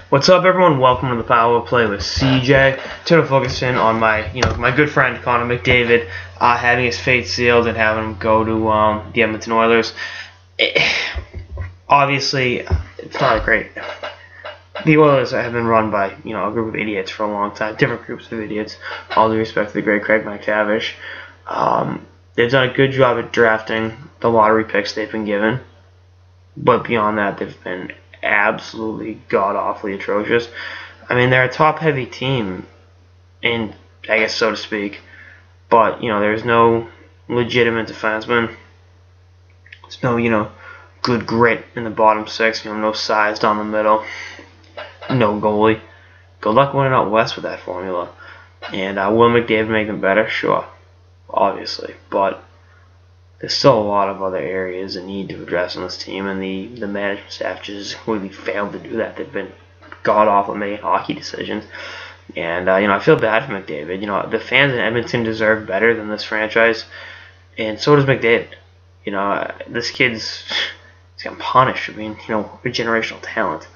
What's up, everyone? Welcome to the Power Play with CJ. Today, focus in on my good friend Connor McDavid having his fate sealed and having him go to the Edmonton Oilers. Obviously, it's not great. The Oilers have been run by a group of idiots for a long time, different groups of idiots. All due respect to the great Craig McDavid's. They've done a good job at drafting the lottery picks they've been given, but beyond that, they've been absolutely god-awfully atrocious. I mean, they're a top-heavy team, and I guess so to speak, but there's no legitimate defenseman. There's no good grit in the bottom six. No size down the middle. No goalie. Good luck winning out west with that formula. And will McDavid make them better? Sure, obviously, but there's still a lot of other areas that need to address on this team, and the management staff just completely failed to do that. They've been god-awful at making hockey decisions, and I feel bad for McDavid. The fans in Edmonton deserve better than this franchise, and so does McDavid. This he's getting punished for being a generational talent.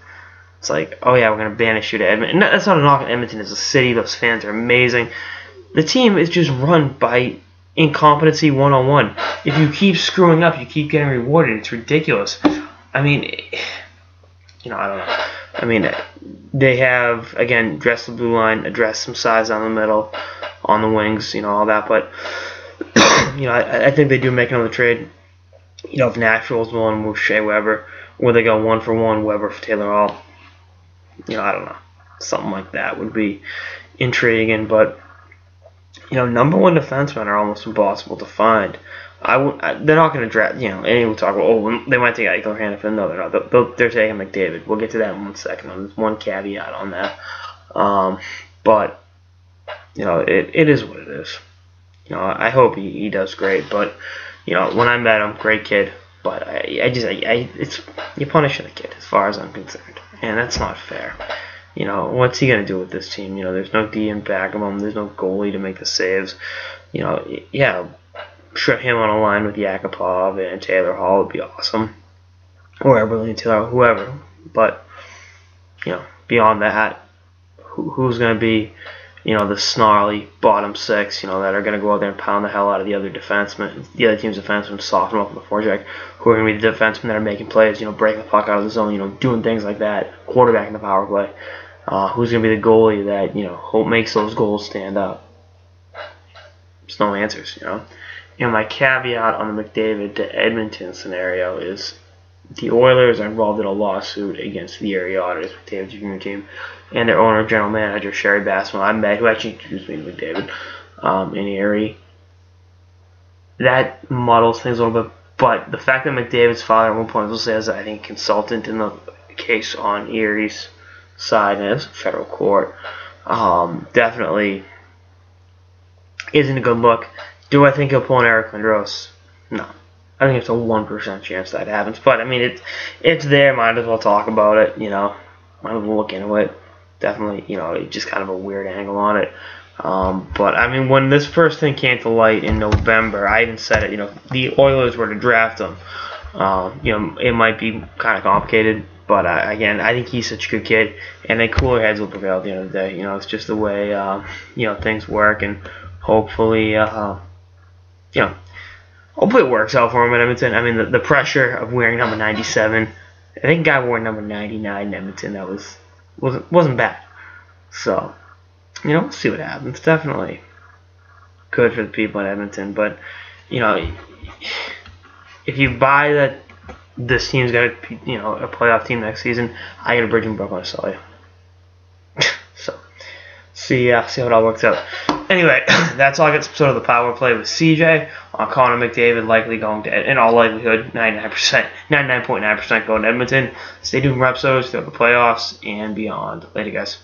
It's like, oh yeah, we're gonna banish you to Edmonton. And that's not a knock on Edmonton as a city. Those fans are amazing. The team is just run by incompetency 101. If you keep screwing up, you keep getting rewarded. It's ridiculous. I mean, I don't know. I mean, they have, again, addressed the blue line, addressed some size on the middle, on the wings, all that. But, I think they do make another trade. If Nashville's willing to move Shea Weber, or they go 1-for-1, Weber for Taylor Hall. I don't know. Something like that would be intriguing, but number one defensemen are almost impossible to find. They're not going to draft, anyone will talk about, they might take Eichel Hannafin. No, they're not. They're taking McDavid. We'll get to that in 1 second. There's one caveat on that. But, it is what it is. I hope he does great, but, when I met him, great kid, but you're punishing the kid as far as I'm concerned, and that's not fair. What's he going to do with this team? There's no D in back of him. There's no goalie to make the saves. Yeah, put him on a line with Yakupov and Taylor Hall would be awesome. Or Eberle Taylor, whoever. But, beyond that, who's going to be, the snarly bottom six, that are going to go out there and pound the hell out of the other defensemen, the other team's defensemen, soften them up in the forecheck, who are going to be the defensemen that are making plays, breaking the puck out of the zone, doing things like that, quarterbacking the power play. Who's going to be the goalie that, makes those goals stand up? There's no answers, my caveat on the McDavid to Edmonton scenario is the Oilers are involved in a lawsuit against the Erie Otters, McDavid's junior team, and their owner, general manager, Sherry Bassman, I met, who actually introduced me to McDavid in Erie. That muddles things a little bit, but the fact that McDavid's father at one point was as, I think, consultant in the case on Erie's side, and it's a federal court, definitely isn't a good look. Do I think he'll pull an Eric Lindros? No. I think it's a 1% chance that happens. But, I mean, it's there. Might as well talk about it, Might as well look into it. Definitely, it's just kind of a weird angle on it. But, I mean, when this first thing came to light in November, I even said it, the Oilers were to draft him. It might be kind of complicated. But, again, I think he's such a good kid. And then cooler heads will prevail at the end of the day. It's just the way, things work. And hopefully, hopefully it works out for him in Edmonton. I mean, the pressure of wearing number 97. I think a guy wore number 99 in Edmonton. That wasn't bad. So, we'll see what happens. Definitely good for the people in Edmonton. But, if you buy that this team's got a playoff team next season, I got a bridge in Brooklyn to sell you. So, see how it all works out. Anyway, that's all I got this episode of the Power Play with CJ. Connor McDavid likely going to, in all likelihood, 99.9% going to Edmonton. Stay tuned for episodes throughout the playoffs and beyond. Later, guys.